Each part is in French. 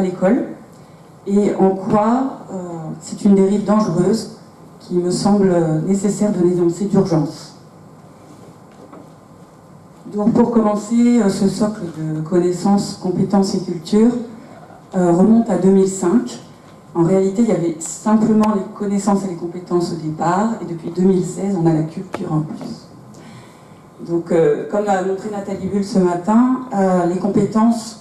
à l'école et en quoi c'est une dérive dangereuse qui me semble nécessaire de dénoncer d'urgence. Donc pour commencer, ce socle de connaissances, compétences et culture remonte à 2005. En réalité, il y avait simplement les connaissances et les compétences au départ, et depuis 2016, on a la culture en plus. Donc, comme l'a montré Nathalie Bull ce matin, les compétences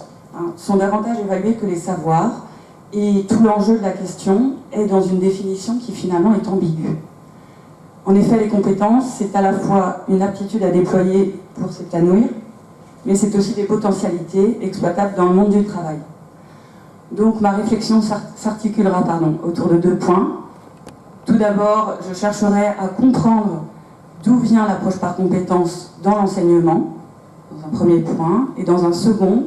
sont davantage évaluées que les savoirs, et tout l'enjeu de la question est dans une définition qui finalement est ambiguë. En effet, les compétences, c'est à la fois une aptitude à déployer pour s'épanouir, mais c'est aussi des potentialités exploitables dans le monde du travail. Donc ma réflexion s'articulera autour de 2 points. Tout d'abord, je chercherai à comprendre d'où vient l'approche par compétences dans l'enseignement, dans un premier point, et dans un second,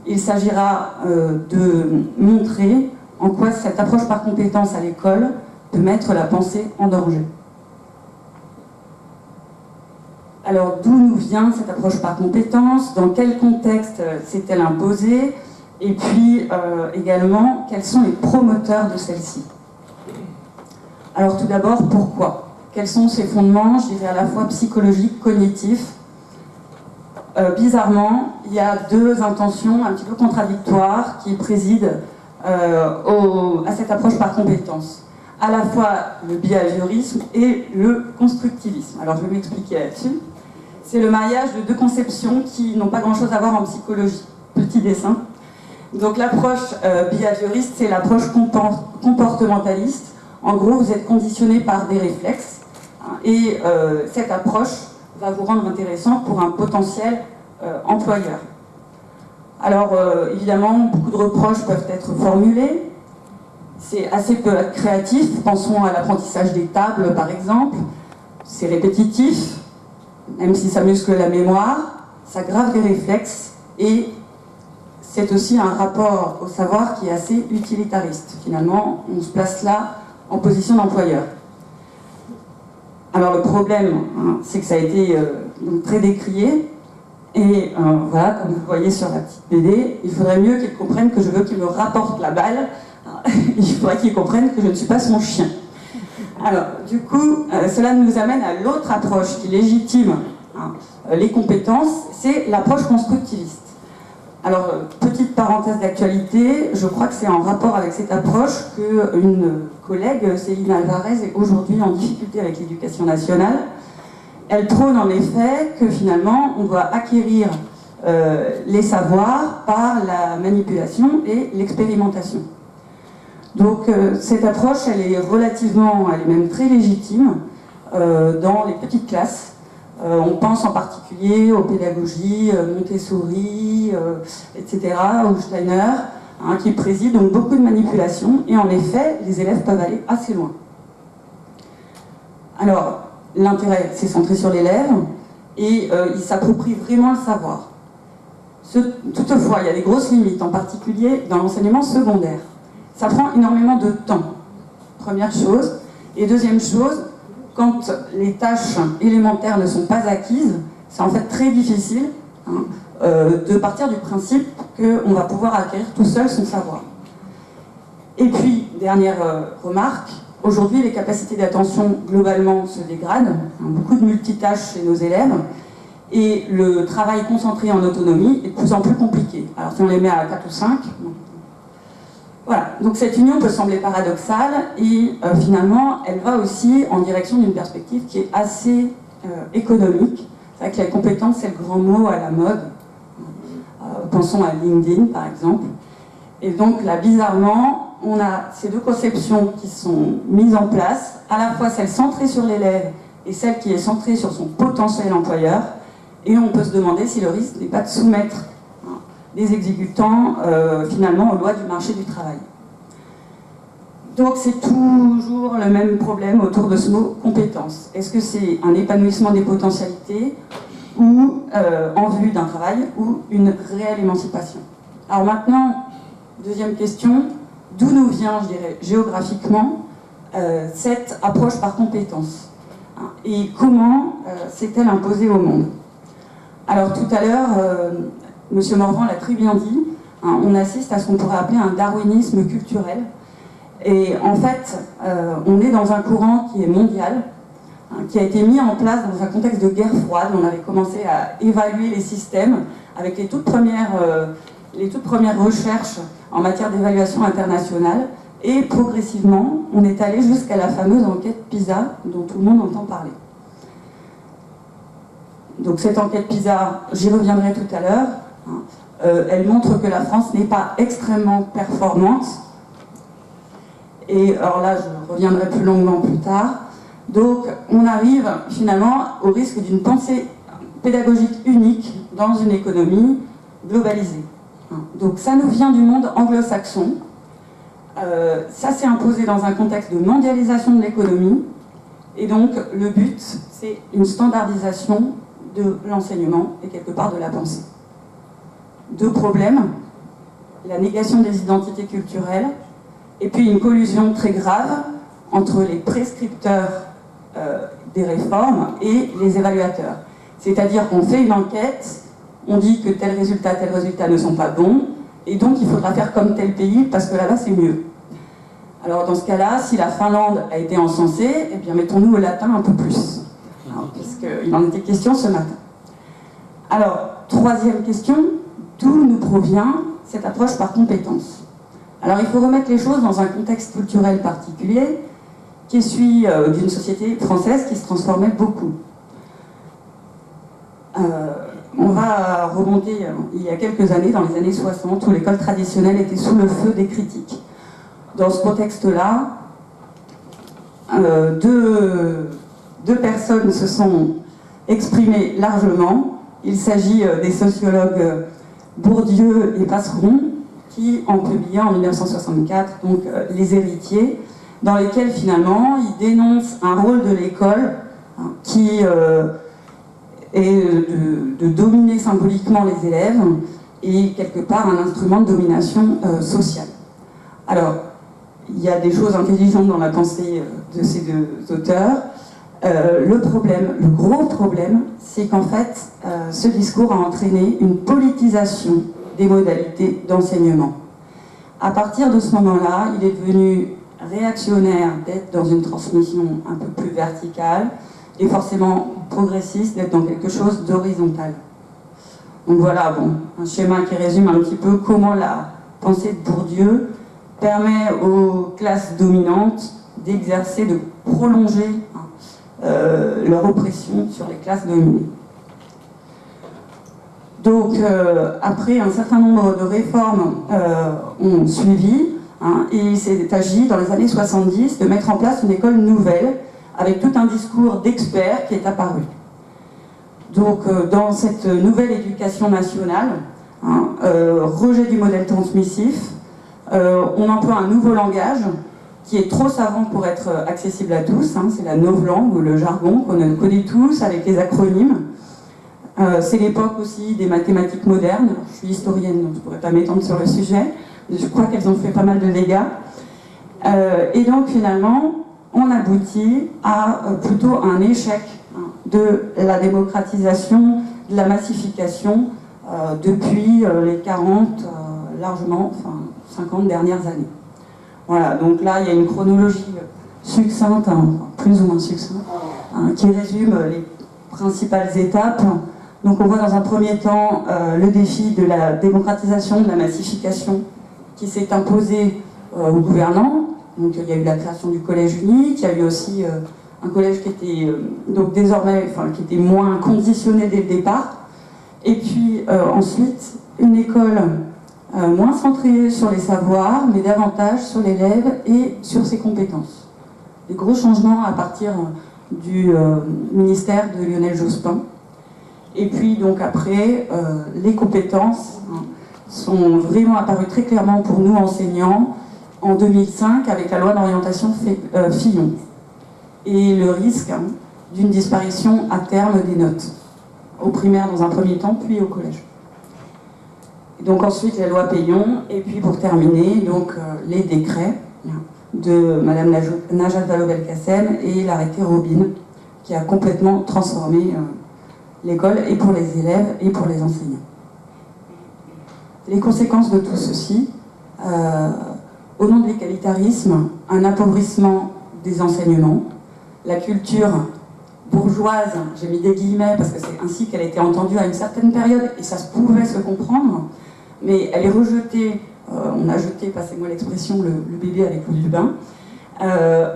il s'agira de montrer en quoi cette approche par compétences à l'école peut mettre la pensée en danger. Alors, d'où nous vient cette approche par compétences? Dans quel contexte s'est-elle imposée? Et puis, également, quels sont les promoteurs de celle-ci? Alors, tout d'abord, pourquoi? Quels sont ses fondements, je dirais à la fois psychologiques, cognitifs? Bizarrement, il y a 2 intentions un petit peu contradictoires qui président à cette approche par compétences. À la fois le behaviorisme et le constructivisme. Alors, je vais m'expliquer là-dessus. C'est le mariage de 2 conceptions qui n'ont pas grand-chose à voir en psychologie. Petit dessin. Donc l'approche behavioriste, c'est l'approche comportementaliste. En gros, vous êtes conditionné par des réflexes et cette approche va vous rendre intéressant pour un potentiel employeur. Alors évidemment, beaucoup de reproches peuvent être formulés. C'est assez peu créatif. Pensons à l'apprentissage des tables, par exemple. C'est répétitif, même si ça muscle la mémoire, ça grave des réflexes et c'est aussi un rapport au savoir qui est assez utilitariste. Finalement, on se place là en position d'employeur. Alors le problème, c'est que ça a été donc très décrié. Et voilà, comme vous voyez sur la petite BD, il faudrait mieux qu'il comprenne que je veux qu'il me rapporte la balle. Il faudrait qu'il comprenne que je ne suis pas son chien. Alors, du coup, cela nous amène à l'autre approche qui légitime les compétences, c'est l'approche constructiviste. Alors, petite parenthèse d'actualité, je crois que c'est en rapport avec cette approche qu'une collègue, Céline Alvarez, est aujourd'hui en difficulté avec l'éducation nationale. Elle prône en effet que finalement, on doit acquérir les savoirs par la manipulation et l'expérimentation. Donc, cette approche, elle est même très légitime dans les petites classes. On pense en particulier aux pédagogies Montessori, etc., ou Steiner, qui président donc beaucoup de manipulations, et en effet, les élèves peuvent aller assez loin. Alors, l'intérêt, c'est centré sur l'élève, et il s'approprie vraiment le savoir. Toutefois, il y a des grosses limites, en particulier dans l'enseignement secondaire. Ça prend énormément de temps, première chose, et deuxième chose, quand les tâches élémentaires ne sont pas acquises, c'est en fait très difficile de partir du principe qu'on va pouvoir acquérir tout seul son savoir. Et puis, dernière remarque, aujourd'hui les capacités d'attention globalement se dégradent, beaucoup de multitâches chez nos élèves, et le travail concentré en autonomie est de plus en plus compliqué. Alors si on les met à 4 ou 5, voilà, donc cette union peut sembler paradoxale et finalement elle va aussi en direction d'une perspective qui est assez économique. C'est vrai que la compétence c'est le grand mot à la mode. Pensons à LinkedIn par exemple. Et donc là bizarrement on a ces 2 conceptions qui sont mises en place, à la fois celle centrée sur l'élève et celle qui est centrée sur son potentiel employeur, et on peut se demander si le risque n'est pas de soumettre des exécutants finalement aux lois du marché du travail. Donc c'est toujours le même problème autour de ce mot compétence. Est-ce que c'est un épanouissement des potentialités ou en vue d'un travail ou une réelle émancipation? Alors maintenant, deuxième question, d'où nous vient, je dirais, géographiquement cette approche par compétence et comment s'est-elle imposée au monde? Alors tout à l'heure, M. Morvan l'a très bien dit, on assiste à ce qu'on pourrait appeler un darwinisme culturel. Et en fait, on est dans un courant qui est mondial, qui a été mis en place dans un contexte de guerre froide. On avait commencé à évaluer les systèmes avec les toutes premières recherches en matière d'évaluation internationale. Et progressivement, on est allé jusqu'à la fameuse enquête PISA dont tout le monde entend parler. Donc cette enquête PISA, j'y reviendrai tout à l'heure, elle montre que la France n'est pas extrêmement performante. Et alors là, je reviendrai plus longuement plus tard. Donc on arrive finalement au risque d'une pensée pédagogique unique dans une économie globalisée. Donc ça nous vient du monde anglo-saxon. Ça s'est imposé dans un contexte de mondialisation de l'économie. Et donc le but, c'est une standardisation de l'enseignement et quelque part de la pensée. Deux problèmes, la négation des identités culturelles et puis une collusion très grave entre les prescripteurs des réformes et les évaluateurs. C'est-à-dire qu'on fait une enquête, on dit que tel résultat ne sont pas bons, et donc il faudra faire comme tel pays parce que là-bas c'est mieux. Alors dans ce cas-là, si la Finlande a été encensée, eh bien mettons-nous au latin un peu plus, puisqu'il en était question ce matin. Alors, troisième question, d'où nous provient cette approche par compétence? Alors il faut remettre les choses dans un contexte culturel particulier, qui est celui d'une société française qui se transformait beaucoup. On va remonter il y a quelques années, dans les années 60, où l'école traditionnelle était sous le feu des critiques. Dans ce contexte-là, deux personnes se sont exprimées largement. Il s'agit des sociologues Bourdieu et Passeron, qui ont publié en 1964 donc, Les héritiers, dans lesquels finalement ils dénoncent un rôle de l'école qui est de dominer symboliquement les élèves et quelque part un instrument de domination sociale. Alors, il y a des choses intelligentes dans la pensée de ces deux auteurs. Le gros problème, c'est qu'en fait, ce discours a entraîné une politisation des modalités d'enseignement. À partir de ce moment-là, il est devenu réactionnaire d'être dans une transmission un peu plus verticale et forcément progressiste d'être dans quelque chose d'horizontal. Donc voilà, bon, un schéma qui résume un petit peu comment la pensée de Bourdieu permet aux classes dominantes d'exercer, de prolonger leur oppression sur les classes dominées. Donc, après, un certain nombre de réformes ont suivi, et il s'est agi, dans les années 70, de mettre en place une école nouvelle, avec tout un discours d'experts qui est apparu. Donc, dans cette nouvelle éducation nationale, rejet du modèle transmissif, on emploie un nouveau langage qui est trop savant pour être accessible à tous, c'est la novlangue ou le jargon qu'on connaît tous avec les acronymes. C'est l'époque aussi des mathématiques modernes. Alors, je suis historienne, donc je ne pourrais pas m'étendre sur le sujet. Je crois qu'elles ont fait pas mal de dégâts. Et donc finalement, on aboutit à plutôt un échec de la démocratisation, de la massification depuis les 40, largement, enfin 50 dernières années. Voilà, donc là il y a une chronologie succincte, plus ou moins succincte, qui résume les principales étapes. Donc on voit dans un premier temps le défi de la démocratisation, de la massification qui s'est imposé aux gouvernants. Donc il y a eu la création du collège unique, il y a eu aussi un collège qui était donc désormais, qui était moins conditionné dès le départ. Et puis ensuite une école moins centrée sur les savoirs, mais davantage sur l'élève et sur ses compétences. Des gros changements à partir du ministère de Lionel Jospin. Et puis donc après, les compétences sont vraiment apparues très clairement pour nous enseignants en 2005 avec la loi d'orientation Fillon. Et le risque d'une disparition à terme des notes, au primaire dans un premier temps, puis au collège. Et donc ensuite la loi Payon, et puis pour terminer, donc les décrets de Madame Najat Vallaud-Belkacem et l'arrêté Robine, qui a complètement transformé l'école, et pour les élèves et pour les enseignants. Les conséquences de tout ceci, au nom de l'égalitarisme, un appauvrissement des enseignements, la culture bourgeoise, j'ai mis des guillemets parce que c'est ainsi qu'elle a été entendue à une certaine période et ça pouvait se comprendre, mais elle est rejetée, on a jeté, passez-moi l'expression, le bébé avec l'eau du bain.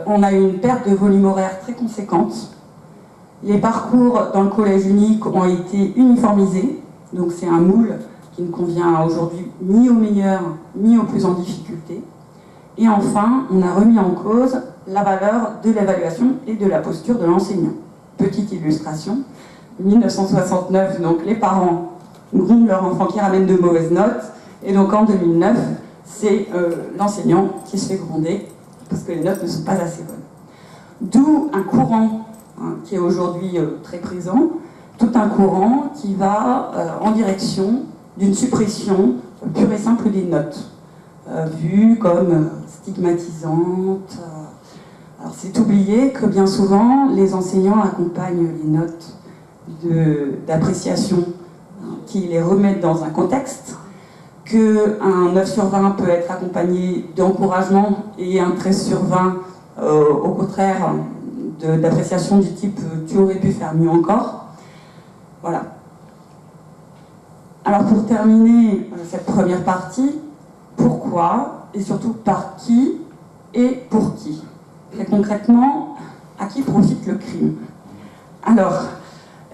On a eu une perte de volume horaire très conséquente. Les parcours dans le collège unique ont été uniformisés, donc c'est un moule qui ne convient aujourd'hui ni aux meilleurs ni aux plus en difficulté. Et enfin, on a remis en cause la valeur de l'évaluation et de la posture de l'enseignant. Petite illustration, 1969, donc les parents grondent leur enfant qui ramène de mauvaises notes, et donc en 2009, c'est l'enseignant qui se fait gronder parce que les notes ne sont pas assez bonnes. D'où un courant qui est aujourd'hui très présent, tout un courant qui va en direction d'une suppression pure et simple des notes, vues comme stigmatisantes. Alors c'est oublier que bien souvent, les enseignants accompagnent les notes d'appréciation qui les remettent dans un contexte, qu'un 9 sur 20 peut être accompagné d'encouragement et un 13 sur 20, au contraire, d'appréciation du type « tu aurais pu faire mieux encore ». Voilà. Alors pour terminer cette première partie, pourquoi et surtout par qui et pour qui? Très concrètement, à qui profite le crime? Alors,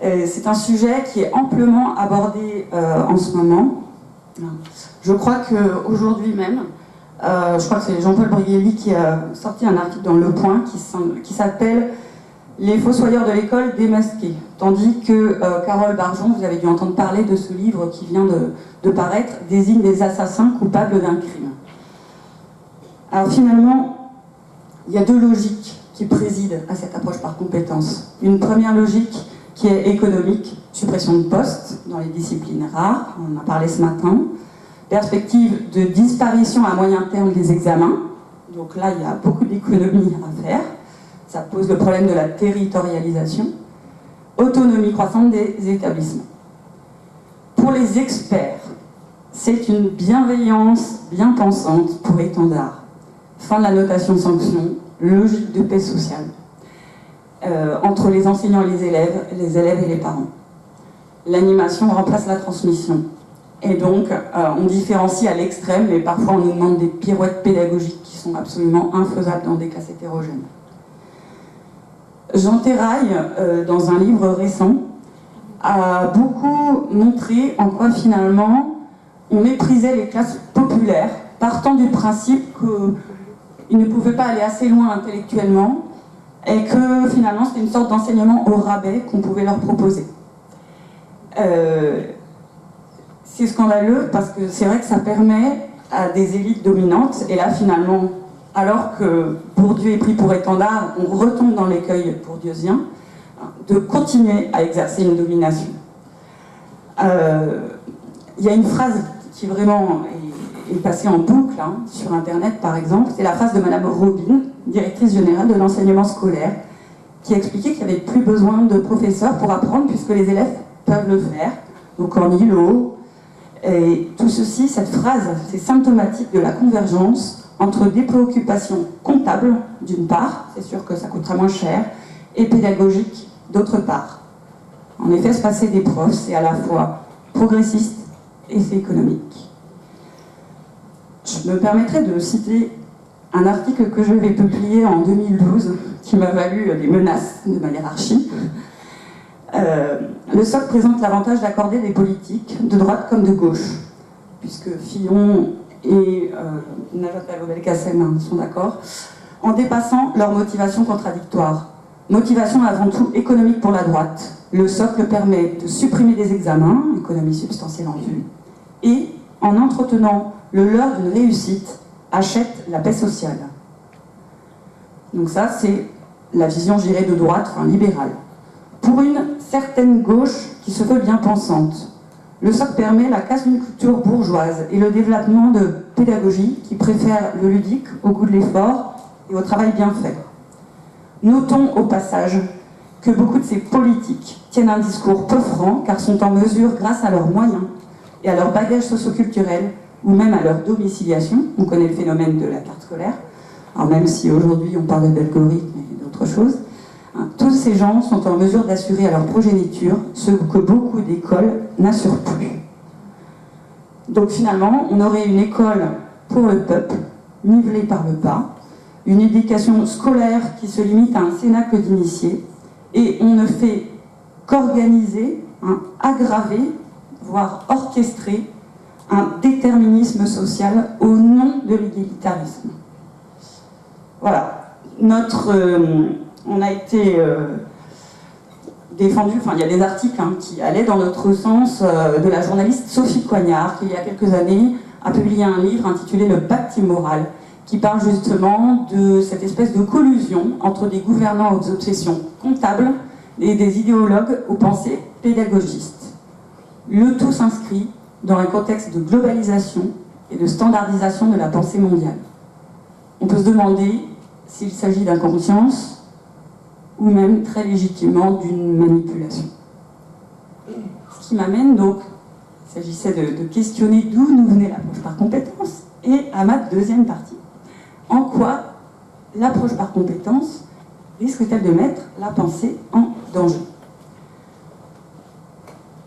c'est un sujet qui est amplement abordé en ce moment. Je crois qu'aujourd'hui même, je crois que c'est Jean-Paul Brielli qui a sorti un article dans Le Point qui s'appelle « Les fossoyeurs de l'école démasqués », tandis que Carole Barjon, vous avez dû entendre parler de ce livre qui vient de paraître, désigne des assassins coupables d'un crime. Alors finalement, il y a deux logiques qui président à cette approche par compétence. Une première logique qui est économique, suppression de postes dans les disciplines rares, on en a parlé ce matin, perspective de disparition à moyen terme des examens, donc là il y a beaucoup d'économies à faire, ça pose le problème de la territorialisation, autonomie croissante des établissements. Pour les experts, c'est une bienveillance bien pensante pour étendard. Fin de la notation sanction, logique de paix sociale entre les enseignants et les élèves et les parents. L'animation remplace la transmission. Et donc, on différencie à l'extrême, mais parfois on nous demande des pirouettes pédagogiques qui sont absolument infaisables dans des classes hétérogènes. Jean Terrail, dans un livre récent, a beaucoup montré en quoi finalement on méprisait les classes populaires, partant du principe qu'ils ne pouvaient pas aller assez loin intellectuellement et que finalement c'était une sorte d'enseignement au rabais qu'on pouvait leur proposer. C'est scandaleux parce que c'est vrai que ça permet à des élites dominantes, et là finalement, alors que Bourdieu est pris pour étendard, on retombe dans l'écueil bourdieusien, de continuer à exercer une domination. Il y a une phrase qui vraiment est passée en boucle sur Internet par exemple, c'est la phrase de Madame Robin, directrice générale de l'enseignement scolaire, qui expliquait qu'il n'y avait plus besoin de professeurs pour apprendre puisque les élèves peuvent le faire, donc en îlot. Et tout ceci, cette phrase, c'est symptomatique de la convergence entre des préoccupations comptables, d'une part, c'est sûr que ça coûtera moins cher, et pédagogiques, d'autre part. En effet, se passer des profs, c'est à la fois progressiste et c'est économique. Je me permettrai de citer un article que j'avais publié en 2012, qui m'a valu des menaces de ma hiérarchie. Le SOC présente l'avantage d'accorder des politiques de droite comme de gauche, puisque Fillon et Najat Vallaud-Belkacem sont d'accord, en dépassant leurs motivations contradictoires. Motivation avant tout économique pour la droite. Le socle permet de supprimer des examens, économie substantielle en vue, et en entretenant le leurre d'une réussite, achète la paix sociale. Donc ça, c'est la vision, je dirais, de droite, enfin libérale. Pour une certaine gauche qui se veut bien pensante, le socle permet la casse d'une culture bourgeoise et le développement de pédagogie qui préfère le ludique au goût de l'effort et au travail bien fait. Notons au passage que beaucoup de ces politiques tiennent un discours peu franc car sont en mesure, grâce à leurs moyens et à leur bagage socioculturel, ou même à leur domiciliation. On connaît le phénomène de la carte scolaire, alors même si aujourd'hui on parle d'algorithmes et d'autres choses. Tous ces gens sont en mesure d'assurer à leur progéniture ce que beaucoup d'écoles n'assurent plus. Donc finalement, on aurait une école pour le peuple, nivelée par le bas, une éducation scolaire qui se limite à un cénacle d'initiés, et on ne fait qu'organiser, aggraver, voire orchestrer un déterminisme social au nom de l'égalitarisme. Voilà. On a été défendu, il y a des articles qui allaient dans notre sens, de la journaliste Sophie Coignard, qui il y a quelques années a publié un livre intitulé Le pacte immoral, qui parle justement de cette espèce de collusion entre des gouvernants aux obsessions comptables et des idéologues aux pensées pédagogistes. Le tout s'inscrit dans un contexte de globalisation et de standardisation de la pensée mondiale. On peut se demander s'il s'agit d'inconscience ou même très légitimement d'une manipulation. Ce qui m'amène donc, il s'agissait de questionner d'où nous venait l'approche par compétence, et à ma deuxième partie. En quoi l'approche par compétence risque-t-elle de mettre la pensée en danger?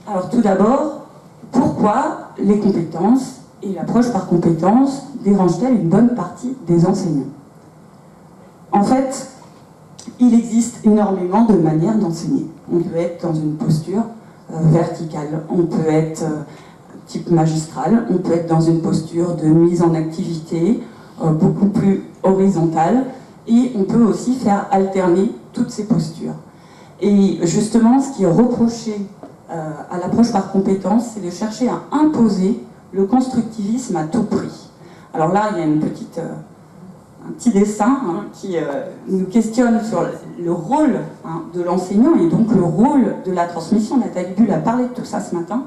Alors tout d'abord, pourquoi les compétences et l'approche par compétence dérangent-elles une bonne partie des enseignants? En fait, il existe énormément de manières d'enseigner. On peut être dans une posture verticale, on peut être type magistral, on peut être dans une posture de mise en activité beaucoup plus horizontale, et on peut aussi faire alterner toutes ces postures. Et justement, ce qui est reproché à l'approche par compétence, c'est de chercher à imposer le constructivisme à tout prix. Alors là, il y a un petit dessin qui nous questionne sur le rôle de l'enseignant et donc le rôle de la transmission. Nathalie Bull a parlé de tout ça ce matin,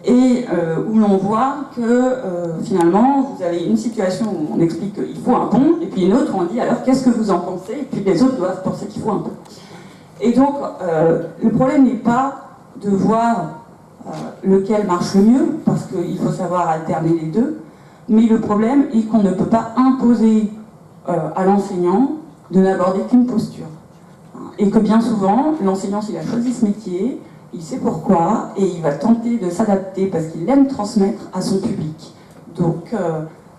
et où l'on voit que finalement vous avez une situation où on explique qu'il faut un pont, et puis une autre où on dit alors qu'est-ce que vous en pensez, et puis les autres doivent penser qu'il faut un pont. Et donc le problème n'est pas de voir lequel marche le mieux, parce qu'il faut savoir alterner les deux, mais le problème est qu'on ne peut pas imposer à l'enseignant de n'aborder qu'une posture. Et que bien souvent, l'enseignant, s'il a choisi ce métier, il sait pourquoi, et il va tenter de s'adapter parce qu'il aime transmettre à son public. Donc,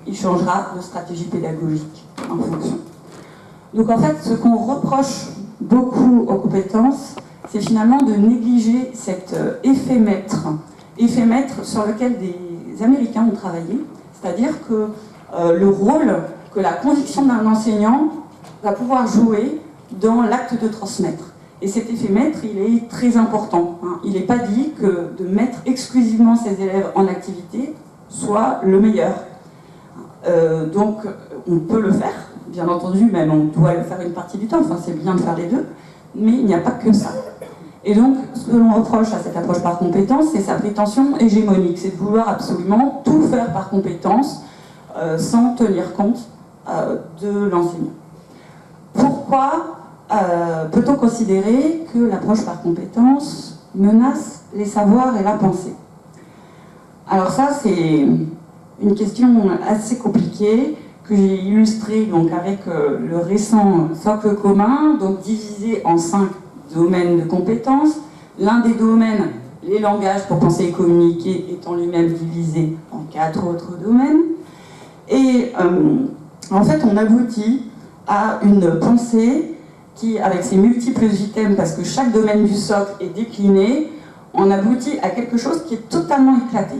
il changera de stratégie pédagogique en fonction. Donc en fait, ce qu'on reproche beaucoup aux compétences, c'est finalement de négliger cet effet maître sur lequel des Américains ont travaillé, c'est-à-dire que le rôle que la conviction d'un enseignant va pouvoir jouer dans l'acte de transmettre. Et cet effet maître, il est très important. Il n'est pas dit que de mettre exclusivement ses élèves en activité soit le meilleur. Donc, on peut le faire, bien entendu, même on doit le faire une partie du temps, c'est bien de faire les deux, mais il n'y a pas que ça. Et donc, ce que l'on reproche à cette approche par compétence, c'est sa prétention hégémonique, c'est de vouloir absolument tout faire par compétence, sans tenir compte de l'enseignant. Pourquoi peut-on considérer que l'approche par compétence menace les savoirs et la pensée? Alors ça, c'est une question assez compliquée que j'ai illustrée donc, avec le récent socle commun, donc divisé en 5 domaines de compétences. L'un des domaines, les langages pour penser et communiquer, étant lui-même divisé en 4 autres domaines. Et en fait, on aboutit à une pensée qui, avec ses multiples items, parce que chaque domaine du socle est décliné, on aboutit à quelque chose qui est totalement éclaté.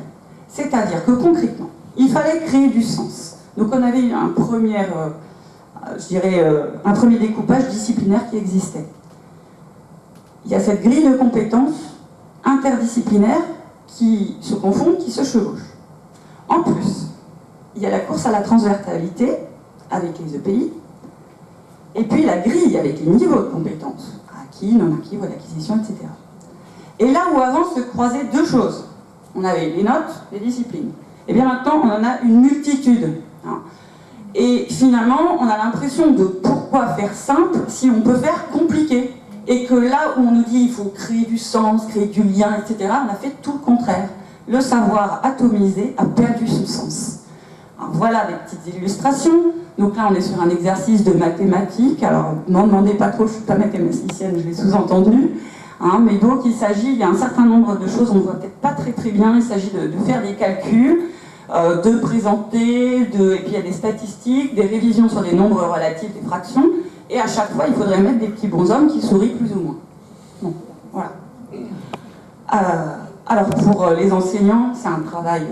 C'est-à-dire que concrètement, il fallait créer du sens. Donc on avait un premier découpage disciplinaire qui existait. Il y a cette grille de compétences interdisciplinaires qui se confondent, qui se chevauchent. En plus, il y a la course à la transversalité avec les EPI, et puis la grille avec les niveaux de compétences, acquis, non acquis, voie d'acquisition, etc. Et là où avant se croisaient deux choses, on avait les notes, les disciplines. Et bien maintenant, on en a une multitude. Et finalement, on a l'impression de pourquoi faire simple si on peut faire compliqué. Et que là où on nous dit il faut créer du sens, créer du lien, etc., on a fait tout le contraire. le savoir atomisé a perdu son sens. Alors, voilà des petites illustrations. Donc là, on est sur un exercice de mathématiques. Alors, ne m'en demandez pas trop, je ne suis pas mathématicienne, je l'ai sous-entendu. Hein, mais donc, il y a un certain nombre de choses, on ne voit peut-être pas très bien. Il s'agit de faire des calculs, de présenter, et puis il y a des statistiques, des révisions sur des nombres relatifs, des fractions. Et à chaque fois, il faudrait mettre des petits bonshommes qui sourient plus ou moins. Bon, voilà. Alors, pour les enseignants, c'est un travail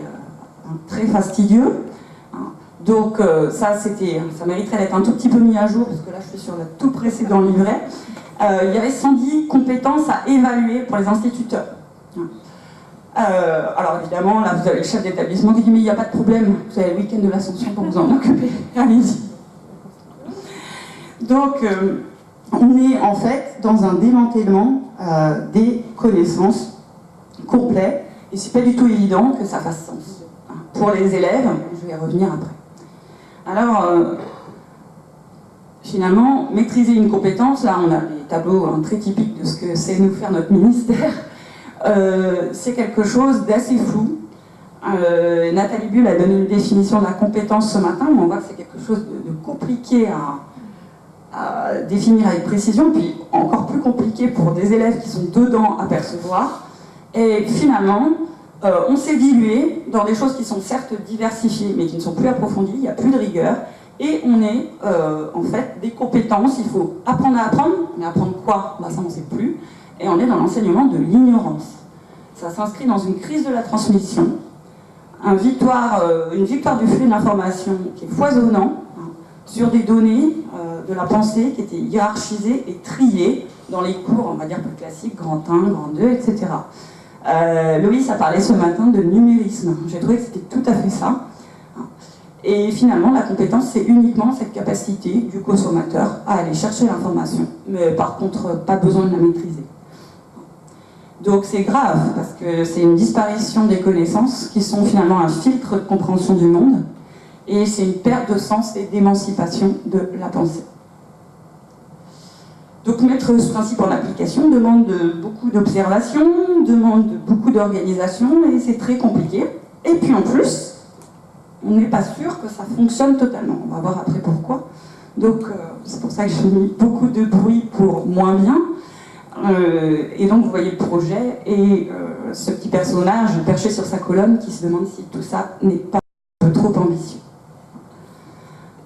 très fastidieux. Donc ça mériterait d'être un tout petit peu mis à jour, parce que là je suis sur le tout précédent livret. Il y avait 110 compétences à évaluer pour les instituteurs. Alors évidemment, là vous avez le chef d'établissement qui dit mais il n'y a pas de problème, vous avez le week-end de l'Ascension pour vous en occuper, allez-y. Donc on est en fait dans un démantèlement des connaissances complet, et c'est pas du tout évident que ça fasse sens. Pour les élèves, je vais y revenir après. Alors, finalement, maîtriser une compétence, là on a des tableaux très typiques de ce que sait nous faire notre ministère, c'est quelque chose d'assez flou. Nathalie Bull a donné une définition de la compétence ce matin, mais on voit que c'est quelque chose de compliqué à définir avec précision, puis encore plus compliqué pour des élèves qui sont dedans à percevoir. Et finalement, on s'est dilué dans des choses qui sont certes diversifiées, mais qui ne sont plus approfondies, il n'y a plus de rigueur, et on est en fait des compétences, il faut apprendre à apprendre, mais apprendre quoi? Ça on ne sait plus, et on est dans l'enseignement de l'ignorance. Ça s'inscrit dans une crise de la transmission, une victoire du flux d'informations qui est foisonnant, sur des données de la pensée qui étaient hiérarchisées et triées dans les cours, on va dire plus classiques, grand 1, grand 2, etc. Loïs a parlé ce matin de numérisme. J'ai trouvé que c'était tout à fait ça. Et finalement, la compétence, c'est uniquement cette capacité du consommateur à aller chercher l'information. Mais par contre, pas besoin de la maîtriser. Donc c'est grave, parce que c'est une disparition des connaissances qui sont finalement un filtre de compréhension du monde. Et c'est une perte de sens et d'émancipation de la pensée. Donc mettre ce principe en application demande beaucoup d'observation, demande beaucoup d'organisation, et c'est très compliqué. Et puis en plus, on n'est pas sûr que ça fonctionne totalement. On va voir après pourquoi. Donc c'est pour ça que j'ai mis beaucoup de bruit pour moins bien. Et donc vous voyez le projet et ce petit personnage perché sur sa colonne qui se demande si tout ça n'est pas trop ambitieux.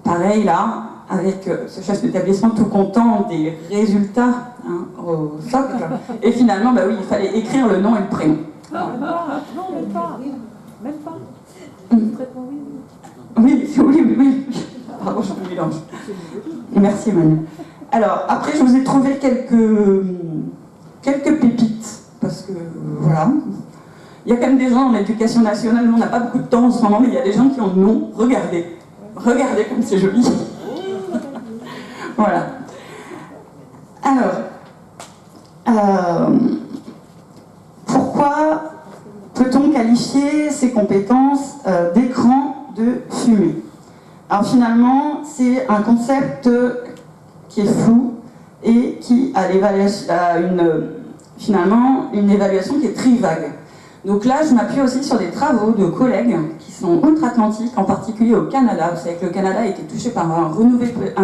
Pareil là, avec ce chef d'établissement tout content des résultats au socle. Et finalement, bah oui, il fallait écrire le nom et le prénom. Non, même pas. Même pas. Traitement, Oui. Pardon, je me mélange. Merci, Manu. Alors, après, je vous ai trouvé quelques pépites, parce que, voilà. Il y a quand même des gens en éducation nationale, nous, on n'a pas beaucoup de temps en ce moment, mais il y a des gens qui en ont. Regardez comme c'est joli. Voilà. Alors, pourquoi peut-on qualifier ces compétences d'écran de fumée? Alors finalement, c'est un concept qui est flou et qui a finalement une évaluation qui est très vague. Donc là, je m'appuie aussi sur des travaux de collègues qui sont outre-Atlantique, en particulier au Canada. Vous savez que le Canada a été touché par un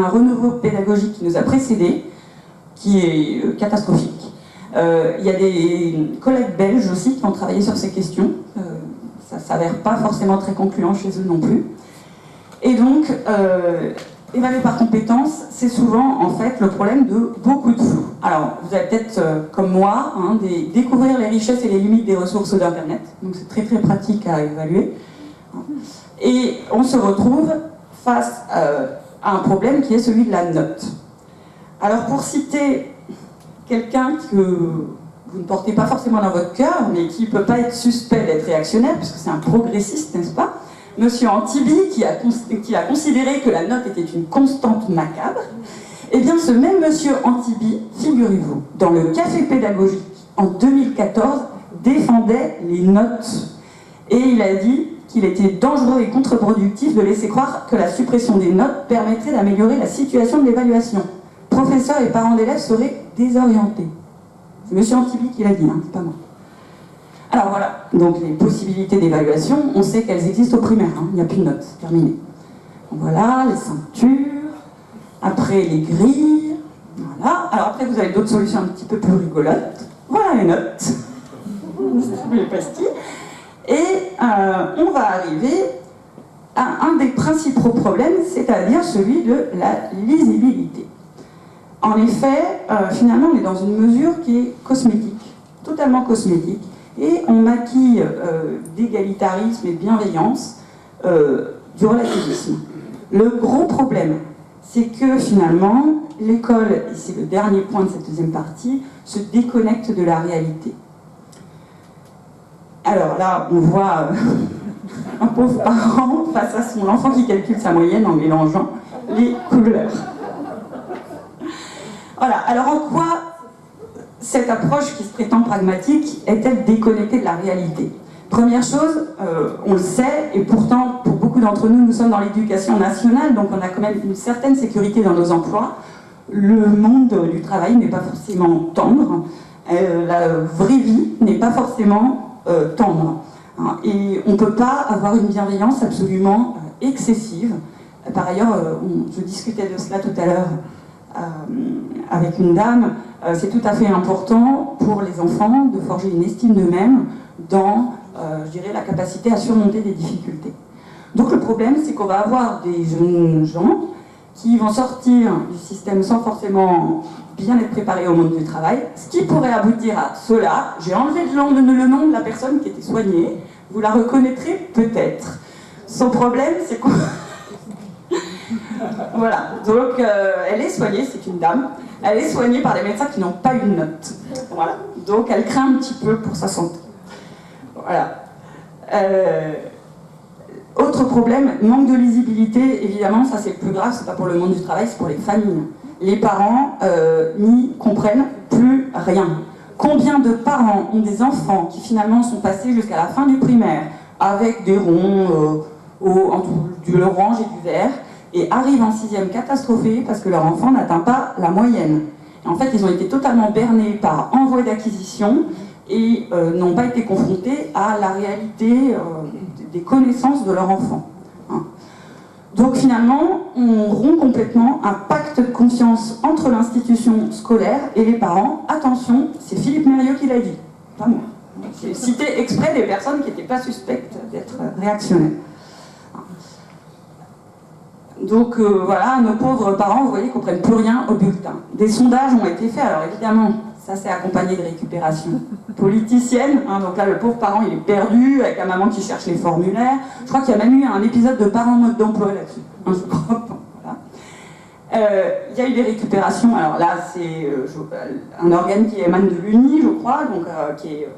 renouveau pédagogique qui nous a précédés, qui est catastrophique. Il y a des collègues belges aussi qui ont travaillé sur ces questions. Ça ne s'avère pas forcément très concluant chez eux non plus. Et donc, évaluer par compétence, c'est souvent en fait le problème de beaucoup de flou. Alors, vous allez peut-être, comme moi, découvrir les richesses et les limites des ressources d'Internet. Donc c'est très très pratique à évaluer. Et on se retrouve face à un problème qui est celui de la note. Alors pour citer quelqu'un que vous ne portez pas forcément dans votre cœur, mais qui ne peut pas être suspect d'être réactionnaire, puisque c'est un progressiste, n'est-ce pas? Monsieur Antibi, qui a considéré que la note était une constante macabre, eh bien ce même monsieur Antibi, figurez-vous, dans le café pédagogique en 2014, défendait les notes. Et il a dit qu'il était dangereux et contre-productif de laisser croire que la suppression des notes permettrait d'améliorer la situation de l'évaluation. Professeurs et parents d'élèves seraient désorientés. C'est monsieur Antibi qui l'a dit, c'est pas moi. Alors voilà, donc les possibilités d'évaluation, on sait qu'elles existent au primaire, hein. Il n'y a plus de notes, terminé. Voilà, les ceintures, après les grilles, voilà. Alors après vous avez d'autres solutions un petit peu plus rigolotes. Voilà les notes, les pastilles. Et on va arriver à un des principaux problèmes, c'est-à-dire celui de la lisibilité. En effet, finalement, on est dans une mesure qui est cosmétique, totalement cosmétique, et on maquille d'égalitarisme et de bienveillance du relativisme. Le gros problème, c'est que finalement, l'école, et c'est le dernier point de cette deuxième partie, se déconnecte de la réalité. Alors là, on voit un pauvre parent face à son enfant qui calcule sa moyenne en mélangeant les couleurs. Voilà, alors en quoi cette approche qui se prétend pragmatique est-elle déconnectée de la réalité? Première chose, on le sait, et pourtant pour beaucoup d'entre nous, nous sommes dans l'éducation nationale, donc on a quand même une certaine sécurité dans nos emplois. Le monde du travail n'est pas forcément tendre, la vraie vie n'est pas forcément tendre. Hein, et on ne peut pas avoir une bienveillance absolument excessive. Par ailleurs, je discutais de cela tout à l'heure avec une dame, c'est tout à fait important pour les enfants de forger une estime d'eux-mêmes dans, je dirais, la capacité à surmonter des difficultés. Donc le problème, c'est qu'on va avoir des jeunes gens qui vont sortir du système sans forcément bien être préparés au monde du travail, ce qui pourrait aboutir à cela. J'ai enlevé le nom de la personne qui était soignée, vous la reconnaîtrez peut-être. Son problème, c'est quoi? Voilà, donc elle est soignée, c'est une dame, elle est soignée par des médecins qui n'ont pas eu de note. Voilà, donc elle craint un petit peu pour sa santé. Voilà. Autre problème, manque de lisibilité, évidemment, ça c'est le plus grave, c'est pas pour le monde du travail, c'est pour les familles. Les parents n'y comprennent plus rien. Combien de parents ont des enfants qui finalement sont passés jusqu'à la fin du primaire avec des ronds, de l'orange et du vert, et arrivent en 6e catastrophés parce que leur enfant n'atteint pas la moyenne. Et en fait, ils ont été totalement bernés par envoi d'acquisition et n'ont pas été confrontés à la réalité des connaissances de leur enfant. Hein. Donc finalement, on rompt complètement un pacte de confiance entre l'institution scolaire et les parents. Attention, c'est Philippe Mérieux qui l'a dit, pas moi. J'ai cité exprès des personnes qui n'étaient pas suspectes d'être réactionnaires. Donc voilà, nos pauvres parents, vous voyez, ne comprennent plus rien au bulletin. Des sondages ont été faits, alors évidemment, ça c'est accompagné de récupération politicienne. Hein, donc là, le pauvre parent, il est perdu, avec la maman qui cherche les formulaires. Je crois qu'il y a même eu un épisode de parents mode d'emploi là-dessus. Hein, je crois pas. Voilà. Il y a eu des récupérations, alors là, c'est un organe qui émane de l'UNI, je crois, donc qui est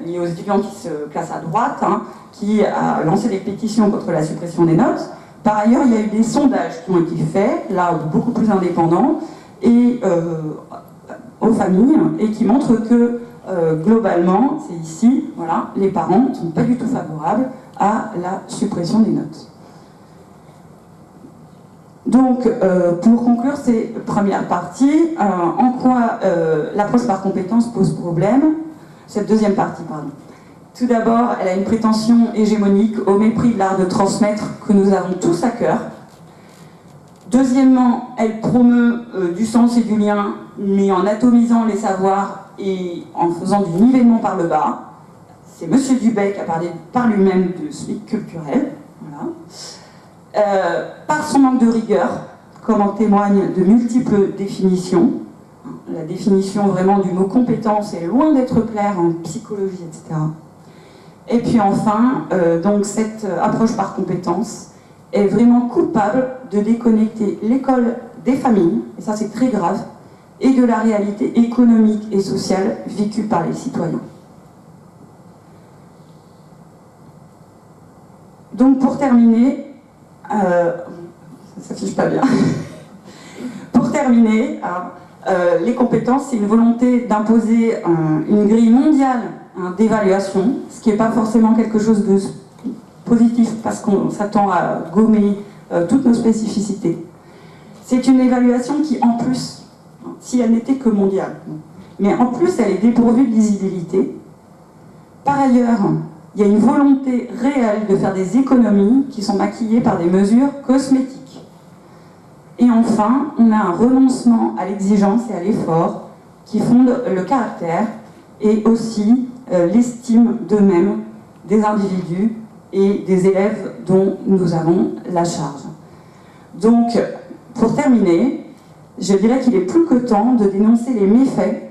lié aux étudiants qui se classent à droite, hein, qui a lancé des pétitions contre la suppression des notes. Par ailleurs, il y a eu des sondages qui ont été faits, là beaucoup plus indépendants, et aux familles, et qui montrent que globalement, c'est ici, voilà, les parents ne sont pas du tout favorables à la suppression des notes. Donc, pour conclure ces premières parties, en quoi l'approche par compétence pose problème, cette deuxième partie, pardon. Tout d'abord, elle a une prétention hégémonique au mépris de l'art de transmettre que nous avons tous à cœur. Deuxièmement, elle promeut du sens et du lien, mais en atomisant les savoirs et en faisant du nivellement par le bas. C'est M. Dubay qui a parlé par lui-même de SMIC culturel. Voilà. Par son manque de rigueur, comme en témoignent de multiples définitions. La définition vraiment du mot compétence est loin d'être claire en psychologie, etc. Et puis enfin, donc cette approche par compétence est vraiment coupable de déconnecter l'école des familles, et ça c'est très grave, et de la réalité économique et sociale vécue par les citoyens. Donc pour terminer, ça s'affiche pas bien. Pour terminer, les compétences, c'est une volonté d'imposer une grille mondiale d'évaluation, ce qui n'est pas forcément quelque chose de positif parce qu'on s'attend à gommer toutes nos spécificités. C'est une évaluation qui, en plus, si elle n'était que mondiale, mais en plus elle est dépourvue de lisibilité, Par ailleurs, il y a une volonté réelle de faire des économies qui sont maquillées par des mesures cosmétiques. Et enfin, on a un renoncement à l'exigence et à l'effort qui fonde le caractère et aussi l'estime d'eux-mêmes des individus et des élèves dont nous avons la charge. Donc, pour terminer, je dirais qu'il est plus que temps de dénoncer les méfaits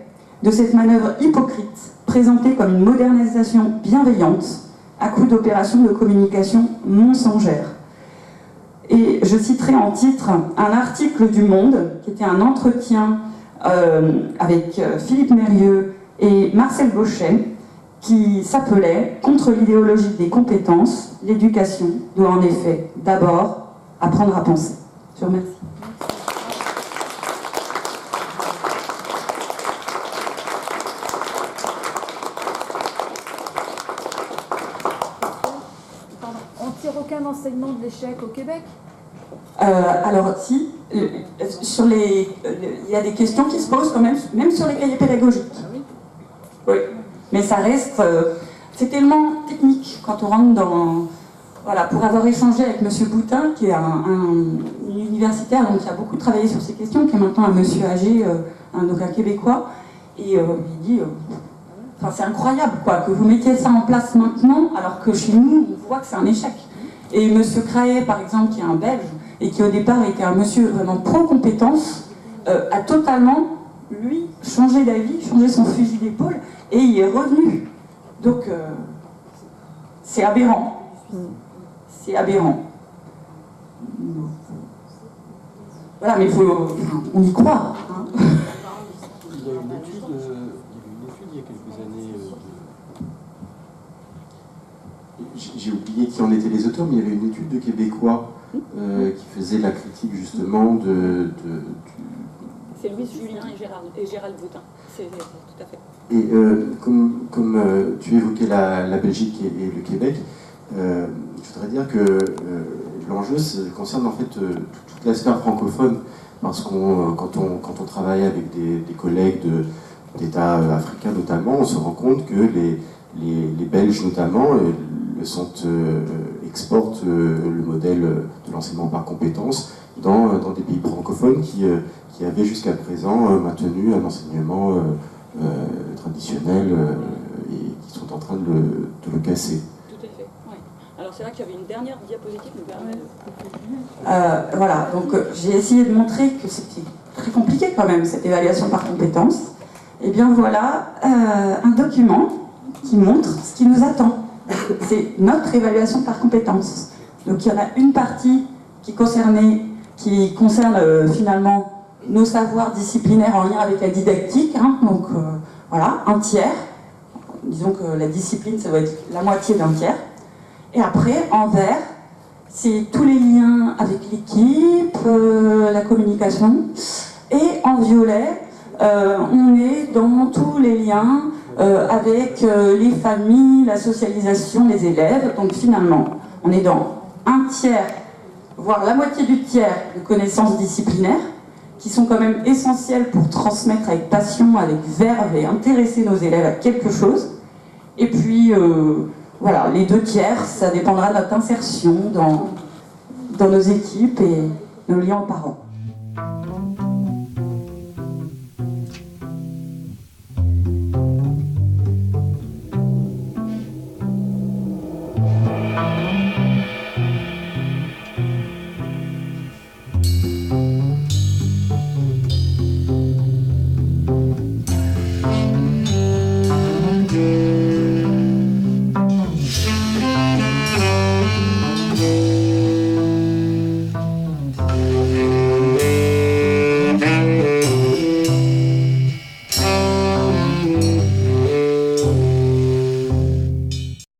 de cette manœuvre hypocrite, présentée comme une modernisation bienveillante, à coup d'opérations de communication mensongères. Et je citerai en titre un article du Monde, qui était un entretien avec Philippe Mérieux et Marcel Gauchet, qui s'appelait « Contre l'idéologie des compétences, l'éducation doit en effet d'abord apprendre à penser ». Je vous remercie. On ne tire aucun enseignement de l'échec au Québec? Alors si, il y a des questions qui se posent quand même sur les cahiers pédagogiques. Oui, mais ça reste, c'est tellement technique quand on rentre dans, voilà, pour avoir échangé avec Monsieur Boutin, qui est un universitaire, donc qui a beaucoup travaillé sur ces questions, qui est maintenant un monsieur âgé, un québécois, et il dit, enfin c'est incroyable quoi, que vous mettiez ça en place maintenant, alors que chez nous, on voit que c'est un échec. Et Monsieur Craé, par exemple, qui est un Belge, et qui au départ était un monsieur vraiment pro-compétence, a totalement, lui, changé d'avis, changé son fusil d'épaule, et il est revenu. Donc, c'est aberrant. C'est aberrant. Voilà, mais il faut, on y croit. Hein. Il y a une étude il y a quelques années. J'ai oublié qui en étaient les auteurs, mais il y avait une étude de Québécois qui faisait la critique justement C'est Louise Julien et Gérald Boutin, c'est tout à fait. Et comme tu évoquais la Belgique et le Québec, je voudrais dire que l'enjeu concerne en fait toute la sphère francophone, parce quand on travaille avec des collègues d'États africains notamment, on se rend compte que les Belges notamment exportent le modèle de l'enseignement par compétences dans des pays francophones qui avaient jusqu'à présent maintenu un enseignement traditionnel et qui sont en train de le casser. Tout à fait, oui. Alors c'est vrai qu'il y avait une dernière diapositive. Voilà, donc j'ai essayé de montrer que c'était très compliqué quand même, cette évaluation par compétences. Et bien voilà un document qui montre ce qui nous attend. C'est notre évaluation par compétences. Donc il y en a une partie qui concerne finalement nos savoirs disciplinaires en lien avec la didactique. Hein, donc voilà, un tiers. Disons que la discipline, ça doit être la moitié d'un tiers. Et après, en vert, c'est tous les liens avec l'équipe, la communication. Et en violet, on est dans tous les liens avec les familles, la socialisation, les élèves. Donc finalement, on est dans un tiers, voire la moitié du tiers de connaissances disciplinaires, qui sont quand même essentielles pour transmettre avec passion, avec verve et intéresser nos élèves à quelque chose. Et puis, voilà, les deux tiers, ça dépendra de notre insertion dans nos équipes et nos liens aux parents.